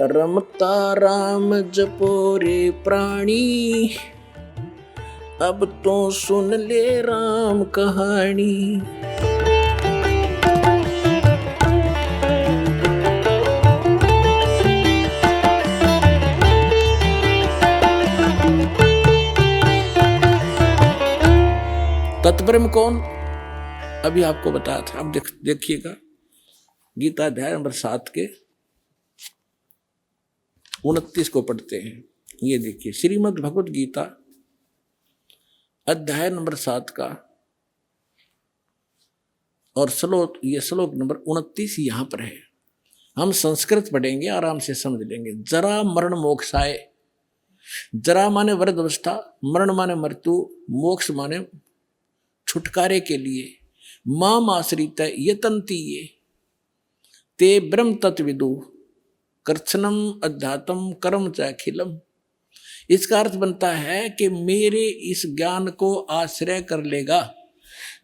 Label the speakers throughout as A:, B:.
A: रमता राम जपो रे प्राणी, अब तो सुन ले राम कहानी। तत्ब्रह्म कौन? अभी आपको बताया था। अब देखिएगा गीता अध्याय नंबर 7 के 29 को पढ़ते हैं। ये देखिए श्रीमद् भगवत गीता अध्याय नंबर 7 का और ये श्लोक नंबर 29 यहां पर है। हम संस्कृत पढ़ेंगे, आराम से समझ लेंगे। जरा मरण मोक्षाय, जरा माने वृद्ध अवस्था, मरण माने मृत्यु, मोक्ष माने छुटकारे के लिए, माम आश्रित यतंती ये ते ब्रह्म तत्विदु कर्षणम अध्यात्म कर्म चाखिलम। इसका अर्थ बनता है कि मेरे इस ज्ञान को आश्रय कर लेगा,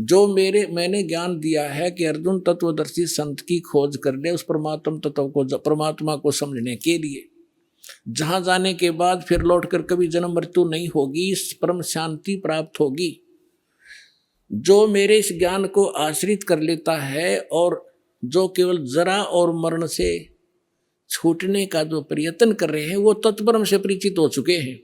A: जो मैंने ज्ञान दिया है कि अर्जुन तत्वदर्शी संत की खोज कर ले उस परमात्मा को समझने के लिए, जहां जाने के बाद फिर लौटकर कभी जन्म मृत्यु नहीं होगी, इस परम शांति प्राप्त होगी। जो मेरे इस ज्ञान को आश्रित कर लेता है और जो केवल जरा और मरण से छूटने का जो प्रयत्न कर रहे हैं वो तत्ब्रह्म से परिचित हो चुके हैं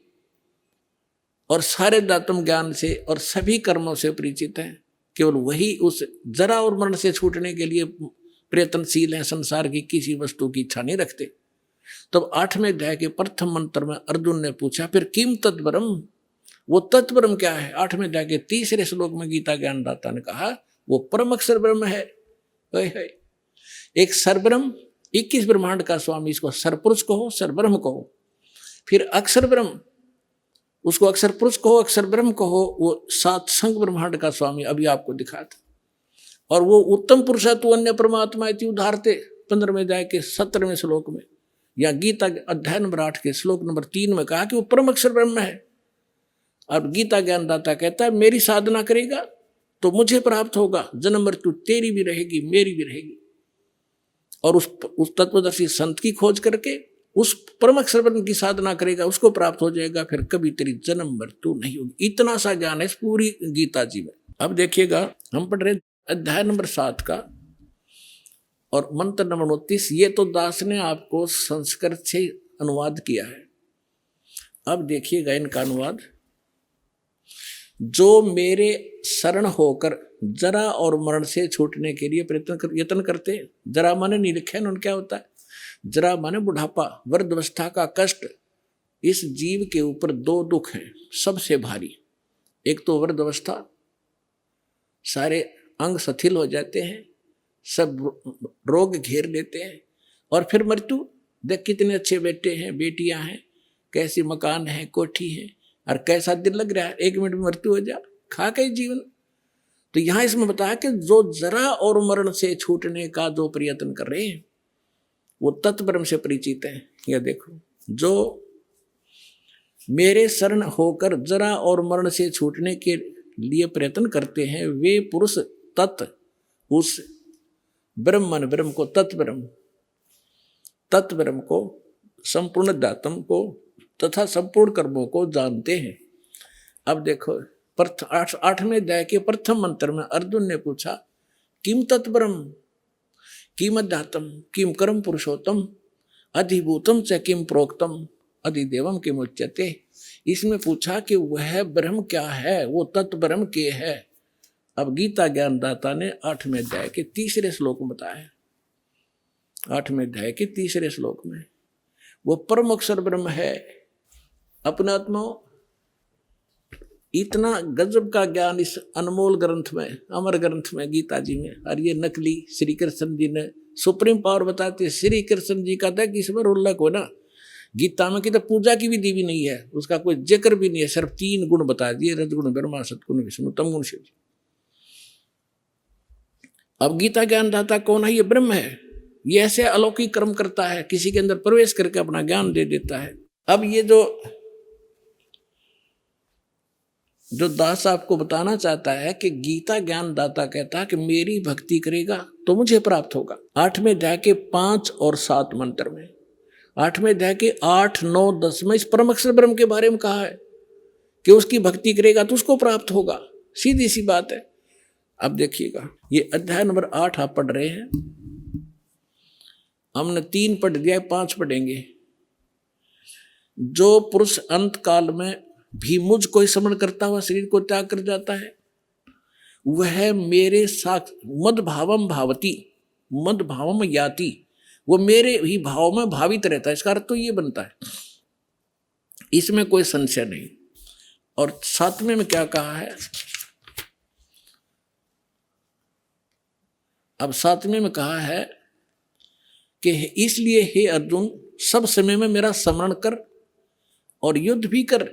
A: और सारे दातम ज्ञान से और सभी कर्मों से परिचित हैं। केवल वही उस जरा और मरण से छूटने के लिए प्रयत्नशील हैं, संसार की किसी वस्तु की इच्छा नहीं रखते। तब 8वें अध्याय के प्रथम मंत्र में अर्जुन ने पूछा फिर किम तत्ब्रह्म, वो तत्ब्रह्म क्या है? 8वें अध्याय के 3रे श्लोक में गीता ज्ञानदाता ने कहा वो परम अक्षर ब्रह्म है। एक सरब्रह्म, 21 ब्रह्मांड का स्वामी, इसको सरपुरुष कहो, सरब्रह्म कहो। फिर अक्षर ब्रह्म, उसको अक्षर पुरुष कहो, अक्षर ब्रह्म कहो। वो 7 संग ब्रह्मांड का स्वामी, अभी आपको दिखा था। और वो उत्तम पुरुषत्व अन्य परमात्मा इति उदाहरते 15वें अध्याय के 17वें श्लोक में, या गीता अध्याय नंबर 8 के श्लोक नंबर 3 में कहा कि वो परम अक्षर ब्रह्म है। अब गीता ज्ञानदाता कहता है मेरी साधना करेगा तो मुझे प्राप्त होगा, जन्म मृत्यु तेरी भी रहेगी मेरी भी रहेगी। और उस तत्वदर्शी संत की खोज करके उस परम अक्षर ब्रह्म की साधना करेगा, उसको प्राप्त हो जाएगा, फिर कभी तेरी जन्म मृत्यु नहीं होगी। इतना सा ज्ञान है इस पूरी गीता जी में। अब देखिएगा हम पढ़ रहे अध्याय नंबर 7 का और मंत्र नंबर 29। ये तो दास ने आपको संस्कृत से अनुवाद किया है। अब देखिएगा इनका अनुवाद। जो मेरे शरण होकर जरा और मरण से छूटने के लिए यत्न करते हैं। जरा माने नहीं लिखे उन्होंने, क्या होता है? जरा माने बुढ़ापा, वृद्धावस्था का कष्ट। इस जीव के ऊपर 2 दुख हैं सबसे भारी। एक तो वृद्धावस्था, सारे अंग शिथिल हो जाते हैं, सब रोग घेर लेते हैं। और फिर मृत्यु, देख कितने अच्छे बेटे हैं बेटियां हैं, कैसी मकान है कोठी है, और कैसा दिल लग रहा है, 1 मिनट में मृत्यु हो जा, खा के जीवन। तो यहां इसमें बताया कि जो जरा और मरण से छूटने का जो प्रयत्न कर रहे हैं वो तत्ब्रह्म से परिचित है। यह देखो, जो मेरे शरण होकर जरा और मरण से छूटने के लिए प्रयत्न करते हैं वे पुरुष तत्, उस ब्रह्म को तत्ब्रह्म को संपूर्ण दातम को तथा संपूर्ण कर्मों को जानते हैं। अब देखो 8वें अध्याय के प्रथम मंत्र में अर्जुन ने पूछा किम तत्ब्रह्म किम अध्यात्म किम कर्म पुरुषोत्तम अधिभूतम च किम प्रोक्तम अधिदेवम किम उच्यते। इसमें पूछा कि वह ब्रह्म क्या है, वो तत्ब्रह्म के है। अब गीता ज्ञानदाता ने 8वें अध्याय के 3रे श्लोक में बताया। 8वें अध्याय के 3रे श्लोक में वो परम अक्षर ब्रह्म है। अपने आत्मा इतना गजब का ज्ञान इस अनमोल ग्रंथ में, अमर ग्रंथ में, गीता जी में। और ये नकली श्री कृष्ण जी ने सुप्रीम पावर बताते। श्री कृष्ण जी का था कि इसमें उल्लेख हो ना, गीता में की तो पूजा की विधि भी नहीं है, उसका कोई जिक्र भी नहीं है, सिर्फ 3 गुण बता दिए, रजगुण ब्रह्मा सतगुण विष्णु तमगुण शिव। अब गीता ज्ञानदाता कौन है? ये ब्रह्म है। ये ऐसे अलौकिक कर्म करता है, किसी के अंदर प्रवेश करके अपना ज्ञान दे देता है। अब ये जो दास आपको बताना चाहता है कि गीता ज्ञानदाता कहता है कि मेरी भक्ति करेगा तो मुझे प्राप्त होगा। 8वें अध्याय के 5 और 7 मंत्र में 8वें अध्याय के 8, 9, 10 में इस परम अक्षर ब्रह्म के बारे में कहा है कि उसकी भक्ति करेगा तो उसको प्राप्त होगा। सीधी सी बात है। अब देखिएगा, ये अध्याय नंबर 8 आप पढ़ रहे हैं, हमने 3 पढ़ दिया, 5 पढ़ेंगे। जो पुरुष अंत काल में भी मुझ को स्मरण करता हुआ शरीर को त्याग कर जाता है, वह मेरे साथ मद भावम भावती, मद भावम याति, वो मेरे ही भाव में भावित रहता है। इसका अर्थ तो ये बनता है, इसमें कोई संशय नहीं। और 7वें में क्या कहा है? अब 7वें में कहा है कि इसलिए हे अर्जुन, सब समय में मेरा स्मरण कर और युद्ध भी कर,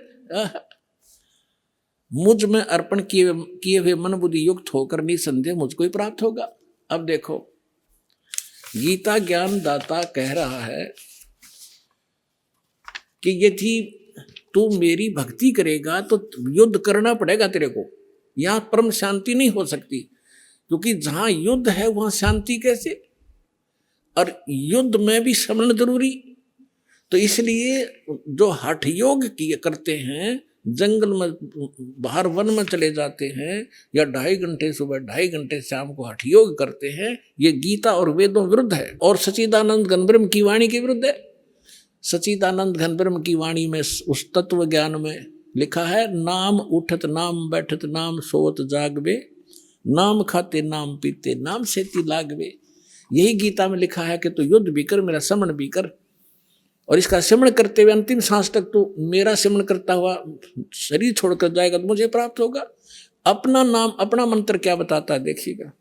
A: मुझ में अर्पण किए हुए मन बुद्धि युक्त होकर निसंदेह मुझको ही प्राप्त होगा। अब देखो, गीता ज्ञान दाता कह रहा है कि यदि तू मेरी भक्ति करेगा तो युद्ध करना पड़ेगा तेरे को, यहां परम शांति नहीं हो सकती, क्योंकि जहां युद्ध है वहां शांति कैसे? और युद्ध में भी स्मरण जरूरी। तो इसलिए जो हठ योग किए करते हैं, जंगल में बाहर वन में चले जाते हैं, या 2.5 घंटे सुबह 2.5 घंटे शाम को हठ योग करते हैं, ये गीता और वेदों विरुद्ध है और सच्चिदानंद घन ब्रह्म की वाणी के विरुद्ध है। सच्चिदानंद घन ब्रह्म की वाणी में उस तत्व ज्ञान में लिखा है, नाम उठत नाम बैठत नाम सोत जागवे, नाम खाते नाम पीते नाम सेती लागवे। यही गीता में लिखा है कि तू युद्ध भी कर, मेरा स्मरण भी कर, और इसका सिमरण करते हुए अंतिम सांस तक तू मेरा सिमरण करता हुआ शरीर छोड़कर जाएगा तो मुझे प्राप्त होगा। अपना नाम, अपना मंत्र क्या बताता है देखिएगा,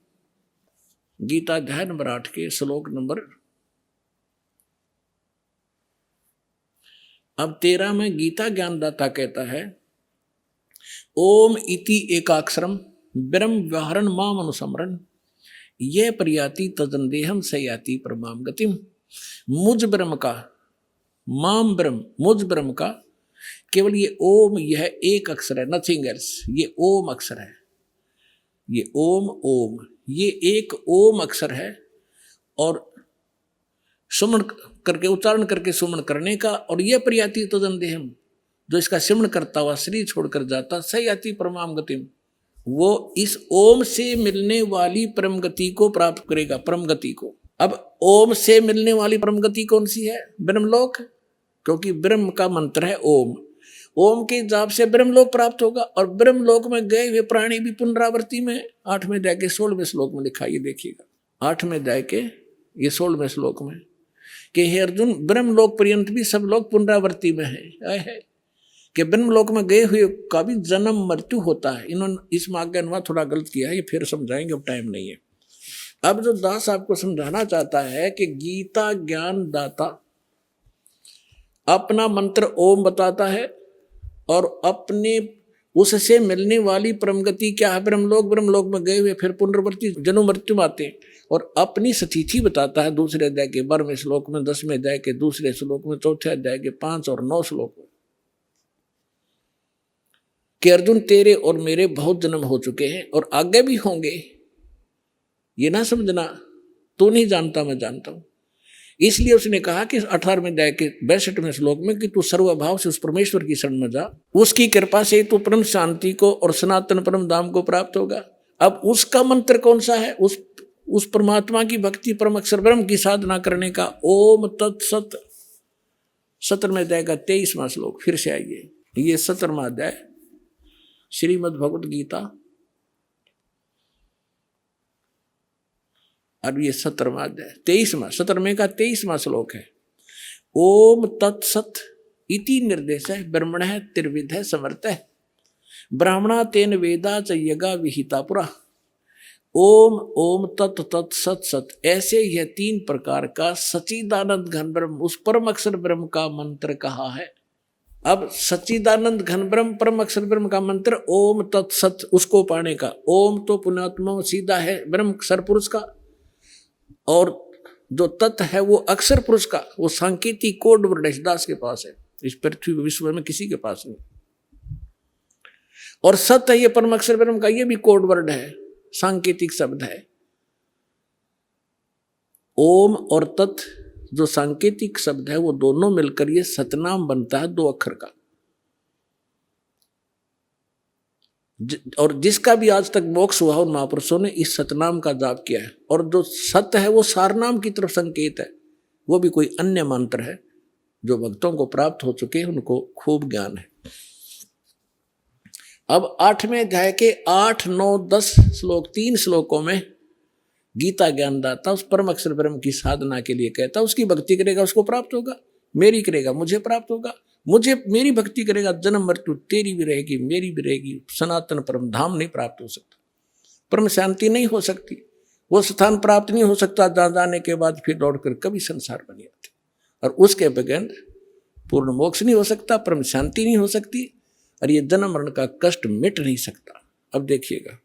A: गीता अध्याय नंबर 8 के श्लोक नंबर अब 13 में गीता ज्ञानदाता कहता है, ओम इति एकाक्षरम ब्रह्म व्यवहारन माम अनुसमरन, यह प्रयाति तदंदेहम सयाति परमाम गतिम। मुझ ब्रह्म का, माम ब्रह्म, मुझ ब्रह्म का केवल ये ओम, यह एक अक्षर है, नथिंग एल्स। ये ओम अक्षर है, ये ओम, ओम, ये एक ओम अक्षर है। और सुमन करके, उच्चारण करके सुमन करने का, और यह प्रयाति तदंदेहम, जो इसका सिमरण करता हुआ शरीर छोड़कर जाता, सयाति परमाम गतिम, वो इस ओम से मिलने वाली परम गति को प्राप्त करेगा, परम गति को। अब ओम से मिलने वाली परम गति कौन सी है? ब्रह्मलोक, क्योंकि ब्रह्म का मंत्र है ओम। ओम के जाप से ब्रह्मलोक प्राप्त होगा, और ब्रह्मलोक में गए हुए प्राणी भी पुनरावृत्ति में 8वें अध्याय के 16वें श्लोक में लिखा, ये देखिएगा 8वें अध्याय के ये 16वें श्लोक में कि हे अर्जुन, ब्रह्मलोक पर्यंत भी सब लोग पुनरावृत्ति में है कि ब्रह्मलोक में गए हुए का भी जन्म मृत्यु होता है। इन्होंने इस मार्ग का अनुवाद थोड़ा गलत किया है, ये फिर समझाएंगे, अब टाइम नहीं है। अब जो दास आपको समझाना चाहता है कि गीता ज्ञान दाता अपना मंत्र ओम बताता है, और अपने उससे मिलने वाली परम गति क्या है? ब्रह्मलोक। ब्रह्मलोक में गए हुए फिर पुनरावृत्ति जन्म मृत्यु में आते हैं, और अपनी स्थिति बताता है दूसरे अध्याय के 12वें श्लोक में, 10वें अध्याय के दूसरे श्लोक में, चौथे अध्याय के 5 और 9 श्लोक में कि अर्जुन, तेरे और मेरे बहुत जन्म हो चुके हैं और आगे भी होंगे। ये ना समझना तू नहीं जानता, मैं जानता हूं। इसलिए उसने कहा कि 18वें अध्याय के 62वें श्लोक में कि तू सर्वभाव से उस परमेश्वर की शरण में जा, उसकी कृपा से तू परम शांति को और सनातन परम धाम को प्राप्त होगा। अब उसका मंत्र कौन सा है? उस परमात्मा की भक्ति, परम अक्षर ब्रह्म की साधना करने का ओम तत्सत। 17वें अध्याय का 23वां श्लोक, फिर से आइए, ये 17वां अध्याय श्रीमद् भगवत गीता, अब ये 17वां अध्याय 23वां, 17वें का 23वां श्लोक है। ओम तत्सत इति निर्देश है ब्रह्मण है त्रिविध है समर्थ है, ब्राह्मणा तेन वेदा च यज्ञा विहिता पुरा। ओम ओम तत् तत् सत सत, ऐसे यह 3 प्रकार का सच्चिदानंद घन ब्रह्म, उस परम अक्षर ब्रह्म का मंत्र कहा है। अब सच्चिदानंद घन ब्रह्म परम अक्षर ब्रह्म का मंत्र ओम तत्सत, उसको पाने का। ओम तो पुण्यात्मा सीधा है ब्रह्म सरपुरुष का, और जो तत् है वो अक्षर पुरुष का, वो सांकेतिक कोड वर्ड दास के पास है, इस पृथ्वी विश्व में किसी के पास नहीं। और सत है ये परम अक्षर ब्रह्म का, ये भी कोड वर्ड है, सांकेतिक शब्द है। ओम और तत् जो सांकेतिक शब्द है वो दोनों मिलकर ये सतनाम बनता है 2 अक्षर का। और जिसका भी आज तक मोक्ष हुआ उन महापुरुषों ने इस सतनाम का जाप किया है। और जो सत है वो सारनाम की तरफ संकेत है, वो भी कोई अन्य मंत्र है जो भक्तों को प्राप्त हो चुके हैं, उनको खूब ज्ञान है। अब 8वें अध्याय के 8, 9, 10 श्लोक, 3 श्लोकों में गीता ज्ञानदाता उस परम अक्षर ब्रह्म की साधना के लिए कहता, उसकी भक्ति करेगा उसको प्राप्त होगा, मेरी करेगा मुझे प्राप्त होगा, मुझे मेरी भक्ति करेगा जन्म मृत्यु तेरी भी रहेगी मेरी भी रहेगी, सनातन परम धाम नहीं प्राप्त हो सकता, परम शांति नहीं हो सकती, वो स्थान प्राप्त नहीं हो सकता जहाँ जाने के बाद फिर दौड़कर कभी संसार बन जाते, और उसके बगैर पूर्ण मोक्ष नहीं हो सकता, परम शांति नहीं हो सकती, और ये जन्म मरण का कष्ट मिट नहीं सकता। अब देखिएगा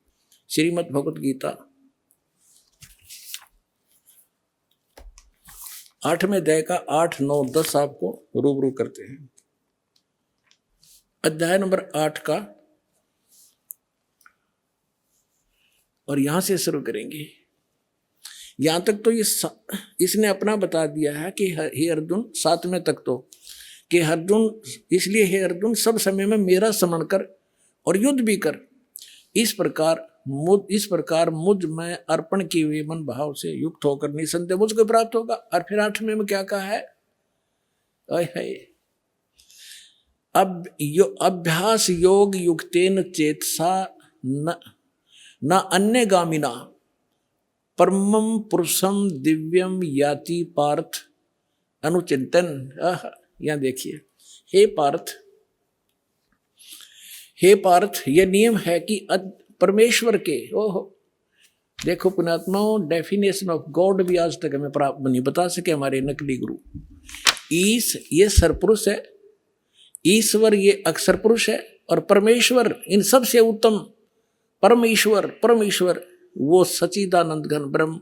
A: श्रीमद् भगवत गीता 8वें अध्याय का 8, 9, 10 आपको रूबरू करते हैं। अध्याय नंबर 8 का, और यहां से शुरू करेंगे। यहां तक तो ये इसने अपना बता दिया है कि हे अर्जुन, 7वें तक तो कि अर्जुन, इसलिए हे अर्जुन सब समय में मेरा स्मरण कर और युद्ध भी कर, इस प्रकार मुझ में अर्पण किए हुए मन भाव से युक्त होकर निसंदेह मुझको प्राप्त होगा। और फिर 8वें में क्या कहा है, अब अभ्यास योग युक्तेन चेतसा न अन्य गामिना परमं पुरुषम दिव्यम याति पार्थ अनुचिंतन। यहां देखिए, हे पार्थ यह नियम है कि परमेश्वर के, ओहो देखो पुण्यात्माओं, डेफिनेशन ऑफ गॉड भी आज तक हमें प्राप्त नहीं बता सके हमारे नकली गुरु। ये सरपुरुष है, ईश्वर ये अक्षर पुरुष है, और परमेश्वर इन सब से उत्तम परमेश्वर वो सच्चिदानंद घन ब्रह्म,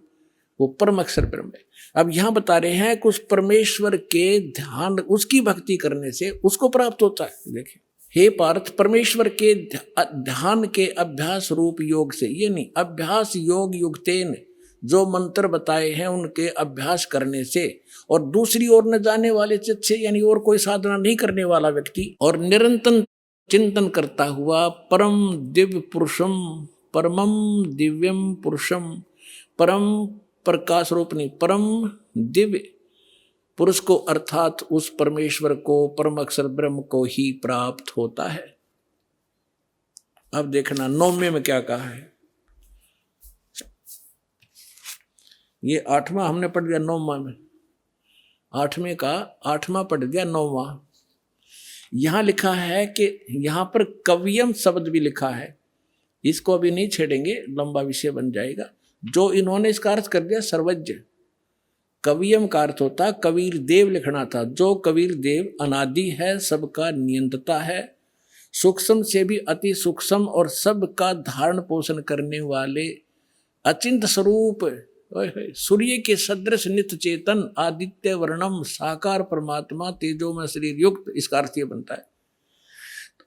A: वो परम अक्षर ब्रह्म है। अब यहां बता रहे हैं कि उस परमेश्वर के ध्यान, उसकी भक्ति करने से उसको प्राप्त होता है। देखिए, हे पार्थ, परमेश्वर के ध्यान के अभ्यास रूप योग से, ये नहीं, अभ्यास योग युक्तेन, जो मंत्र बताए हैं उनके अभ्यास करने से, और दूसरी ओर न जाने वाले चित्त से, यानी और कोई साधना नहीं करने वाला व्यक्ति, और निरंतर चिंतन करता हुआ परम दिव्य पुरुषम, परमम दिव्यम पुरुषम, परम प्रकाश रूप नहीं, परम दिव्य पुरुष को, अर्थात उस परमेश्वर को, परम अक्षर ब्रह्म को ही प्राप्त होता है। अब देखना 9वें में क्या कहा है। ये 8वां हमने पढ़ दिया, 9वां में 8वें का 8वां पढ़ दिया, 9वां यहां लिखा है कि यहां पर कवियम शब्द भी लिखा है, इसको अभी नहीं छेड़ेंगे, लंबा विषय बन जाएगा। जो इन्होंने इसका अर्थ कर दिया सर्वज्ञ, कवियम का अर्थ होता कबीर देव लिखना था। जो कबीर देव अनादि है, सबका नियंत्रता है, सूक्ष्म से भी अति सूक्ष्म और सबका धारण पोषण करने वाले अचिंत स्वरूप, सूर्य के सदृश नित्य चेतन आदित्य वर्णम साकार परमात्मा तेजो में शरीर युक्त, इसका अर्थ ये बनता है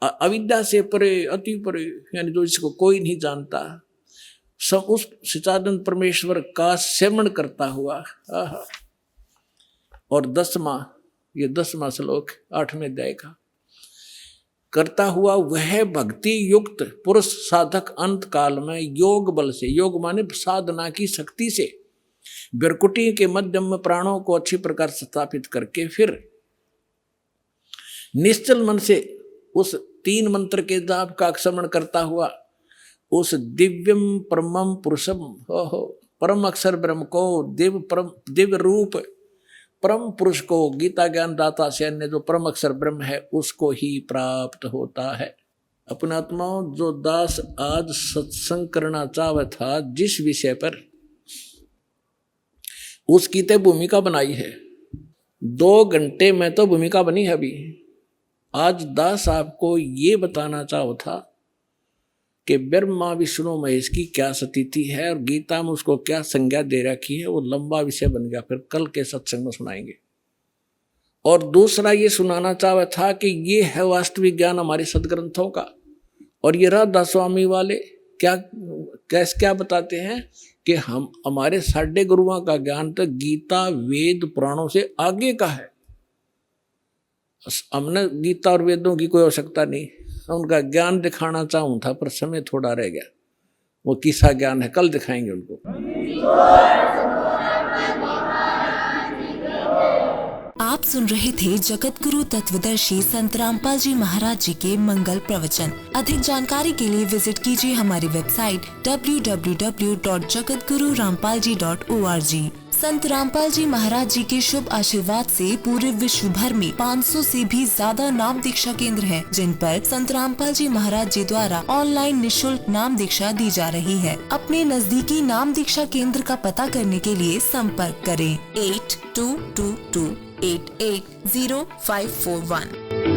A: अविद्या से परे, अति परे, यानी जो इसको कोई नहीं जानता, सब उस सच्चिदानंद परमेश्वर का सेवन करता हुआ। और 10वां श्लोक 8वें अध्याय का, करता हुआ वह भक्ति युक्त पुरुष साधक अंत काल में योग बल से, योग माने साधना की शक्ति से, बिरकुटी के मध्यम में प्राणों को अच्छी प्रकार स्थापित करके फिर निश्चल मन से उस 3 मंत्र के जाप का स्मरण करता हुआ उस दिव्यम परमम पुरुषम, परम अक्षर ब्रह्म को, दिव्य रूप परम पुरुष को, गीता ज्ञान दाता से अन्य जो परम अक्षर ब्रह्म है उसको ही प्राप्त होता है। अपने आत्माओं, जो दास आज सत्संग करना चाहता था जिस विषय पर, उसकी तो भूमिका बनाई है, 2 घंटे में तो भूमिका बनी है। अभी आज दास आपको ये बताना चाहो था कि ब्रह्मा विष्णु महेश की क्या स्थिति है और गीता में उसको क्या संज्ञा दे रखी है, वो लंबा विषय बन गया, फिर कल के सत्संग में सुनाएंगे। और दूसरा ये सुनाना चाहा था कि ये है वास्तविक ज्ञान हमारे सदग्रंथों का। और ये राधा स्वामी वाले क्या बताते हैं कि हम हमारे साढ़े गुरुओं का ज्ञान तो गीता वेद पुराणों से आगे का है। हमने गीता और वेदों की कोई आवश्यकता नहीं, उनका ज्ञान दिखाना चाहूँ था पर समय थोड़ा रह गया। वो किसा ज्ञान है, कल दिखाएंगे उनको।
B: आप सुन रहे थे जगत गुरु तत्वदर्शी संत रामपाल जी महाराज जी के मंगल प्रवचन। अधिक जानकारी के लिए विजिट कीजिए हमारी वेबसाइट www.jagatgururampalji.org। संत रामपाल जी महाराज जी के शुभ आशीर्वाद से पूरे विश्व भर में 500 से भी ज्यादा नाम दीक्षा केंद्र हैं, जिन पर संत रामपाल जी महाराज जी द्वारा ऑनलाइन निशुल्क नाम दीक्षा दी जा रही है। अपने नजदीकी नाम दीक्षा केंद्र का पता करने के लिए संपर्क करें 8222880541।